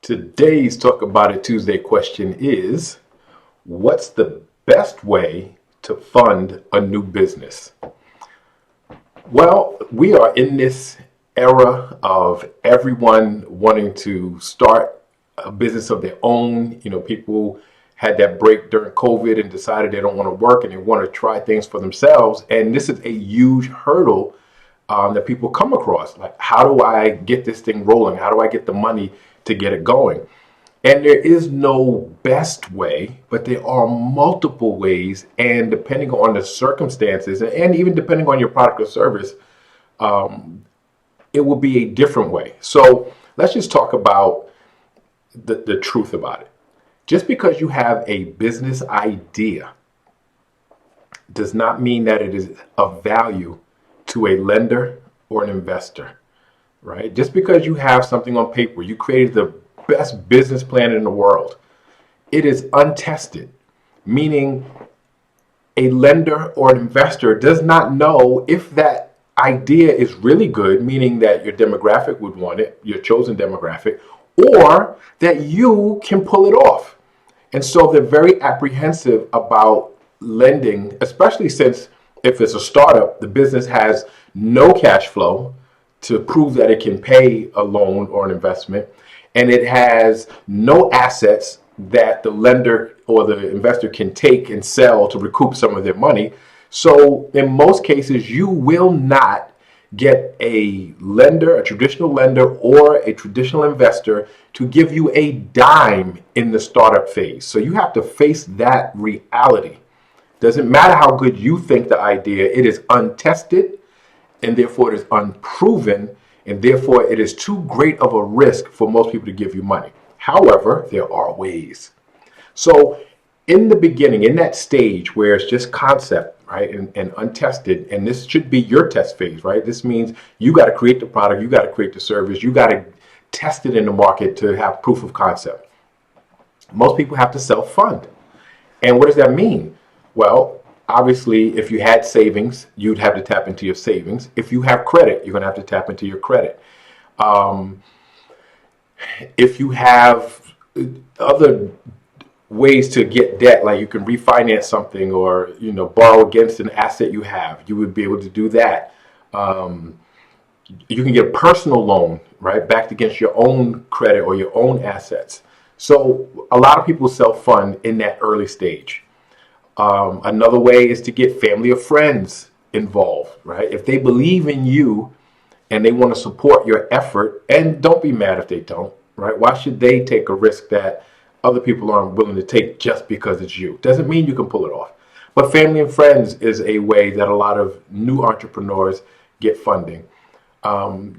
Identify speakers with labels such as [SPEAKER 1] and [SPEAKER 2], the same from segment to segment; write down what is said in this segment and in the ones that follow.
[SPEAKER 1] Today's Talk About It Tuesday question is, what's the best way to fund a new business? Well, we are in this era of everyone wanting to start a business of their own. People had that break during COVID and decided they don't want to work and they want to try things for themselves. And this is a huge hurdle that people come across. Like, how do I get this thing rolling? How do I get the money to get it going? And there is no best way, but there are multiple ways. And depending on the circumstances and even depending on your product or service, it will be a different way. So let's just talk about the truth about it. Just because you have a business idea does not mean that it is of value to a lender or an investor, right? Just because you have something on paper, you created the best business plan in the world, it is untested, meaning a lender or an investor does not know if that idea is really good, meaning that your demographic would want it, your chosen demographic, or that you can pull it off. And so they're very apprehensive about lending, especially since if it's a startup, the business has no cash flow to prove that it can pay a loan or an investment, and it has no assets that the lender or the investor can take and sell to recoup some of their money. So in most cases, you will not get a lender, a traditional lender, or a traditional investor to give you a dime in the startup phase. So you have to face that reality. Doesn't matter how good you think the idea, it is untested, and therefore it is unproven, and therefore it is too great of a risk for most people to give you money. However, there are ways. So in the beginning, in that stage where it's just concept, right, and untested, and this should be your test phase, right? This means you got to create the product, you got to create the service, you got to test it in the market to have proof of concept. Most people have to self-fund. And what does that mean? Well, obviously, if you had savings, you'd have to tap into your savings. If you have credit, you're going to have to tap into your credit. If you have other ways to get debt, like you can refinance something or borrow against an asset you have, you would be able to do that. You can get a personal loan, right, backed against your own credit or your own assets. So a lot of people self-fund in that early stage. Another way is to get family or friends involved, right? If they believe in you and they want to support your effort, and don't be mad if they don't, right? Why should they take a risk that other people aren't willing to take just because it's you? Doesn't mean you can pull it off. But family and friends is a way that a lot of new entrepreneurs get funding.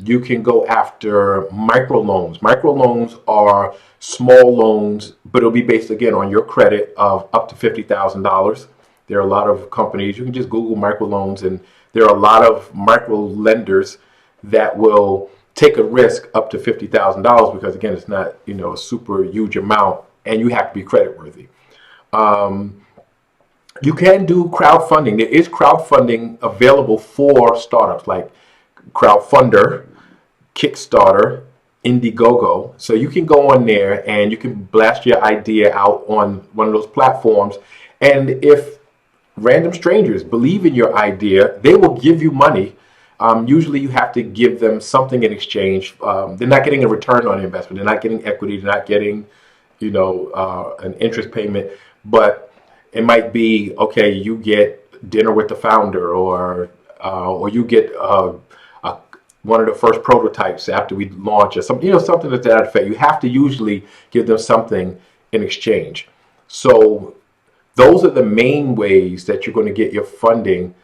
[SPEAKER 1] You can go after microloans. Microloans are small loans, but it'll be based again on your credit of up to $50,000. There are a lot of companies, you can just Google microloans, and there are a lot of micro lenders that will take a risk up to $50,000 because again, it's not a super huge amount, and you have to be credit worthy. You can do crowdfunding. There is crowdfunding available for startups like Crowdfunder, Kickstarter, Indiegogo. So you can go on there and you can blast your idea out on one of those platforms. And if random strangers believe in your idea, they will give you money. Usually you have to give them something in exchange. They're not getting a return on the investment. They're not getting equity. They're not getting, an interest payment. But it might be, okay, you get dinner with the founder, or you get one of the first prototypes after we launch, or something, something to that effect. You have to usually give them something in exchange. So those are the main ways that you're going to get your funding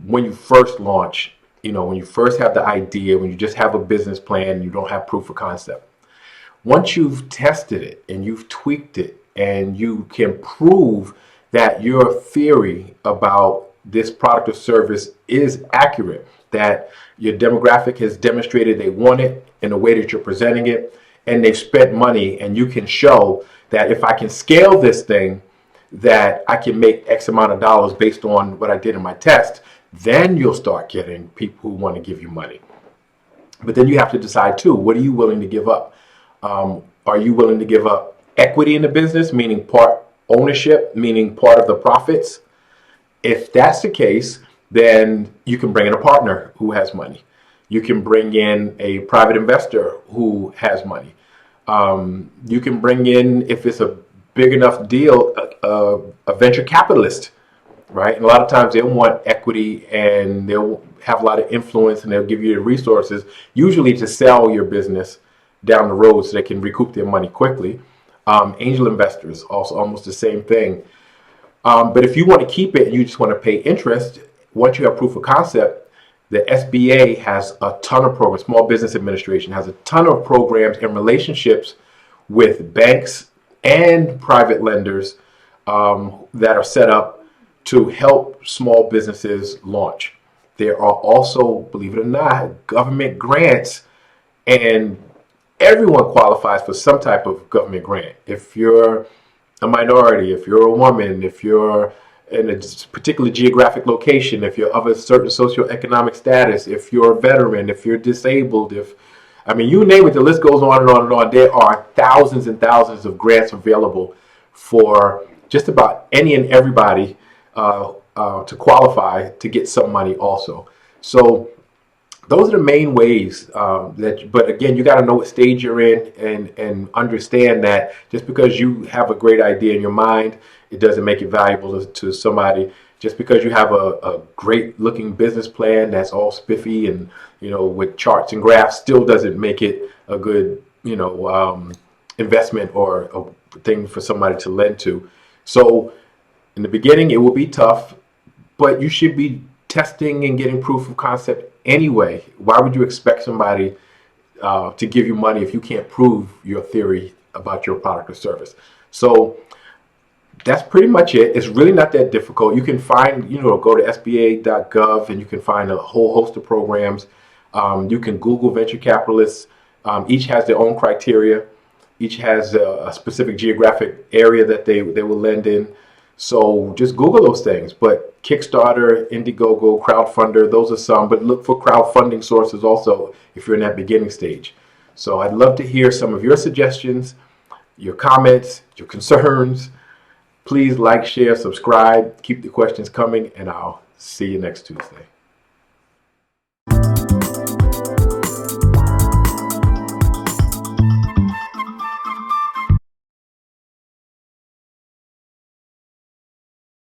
[SPEAKER 1] when you first launch. When you first have the idea, when you just have a business plan, you don't have proof of concept. Once you've tested it and you've tweaked it and you can prove that your theory about this product or service is accurate, that your demographic has demonstrated they want it in the way that you're presenting it, and they've spent money, and you can show that if I can scale this thing, that I can make X amount of dollars based on what I did in my test, then you'll start getting people who want to give you money. But then you have to decide too, what are you willing to give up? Are you willing to give up equity in the business, meaning part ownership, meaning part of the profits? If that's the case, then you can bring in a partner who has money. You can bring in a private investor who has money. You can bring in, if it's a big enough deal, a venture capitalist, right? And a lot of times they'll want equity and they'll have a lot of influence and they'll give you the resources, usually to sell your business down the road so they can recoup their money quickly. Angel investors, also almost the same thing. But if you want to keep it and you just want to pay interest, once you have proof of concept, the SBA has a ton of programs. Small Business Administration has a ton of programs and relationships with banks and private lenders that are set up to help small businesses launch. There are also, believe it or not, government grants, and everyone qualifies for some type of government grant. If you're a minority, if you're a woman, if you're in a particular geographic location, if you're of a certain socioeconomic status, if you're a veteran, if you're disabled, you name it, the list goes on and on and on. There are thousands and thousands of grants available for just about any and everybody to qualify to get some money also. So those are the main ways but again, you got to know what stage you're in and understand that just because you have a great idea in your mind, it doesn't make it valuable to somebody. Just because you have a great looking business plan that's all spiffy and, with charts and graphs, still doesn't make it a good, investment or a thing for somebody to lend to. So in the beginning, it will be tough, but you should be testing and getting proof of concept anyway. Why would you expect somebody to give you money if you can't prove your theory about your product or service? So that's pretty much it. It's really not that difficult. You can find, go to SBA.gov and you can find a whole host of programs. You can Google venture capitalists. Each has their own criteria. Each has a specific geographic area that they will lend in. So just Google those things. But Kickstarter, Indiegogo, Crowdfunder, those are some. But look for crowdfunding sources also if you're in that beginning stage. So I'd love to hear some of your suggestions, your comments, your concerns. Please like, share, subscribe. Keep the questions coming, and I'll see you next Tuesday.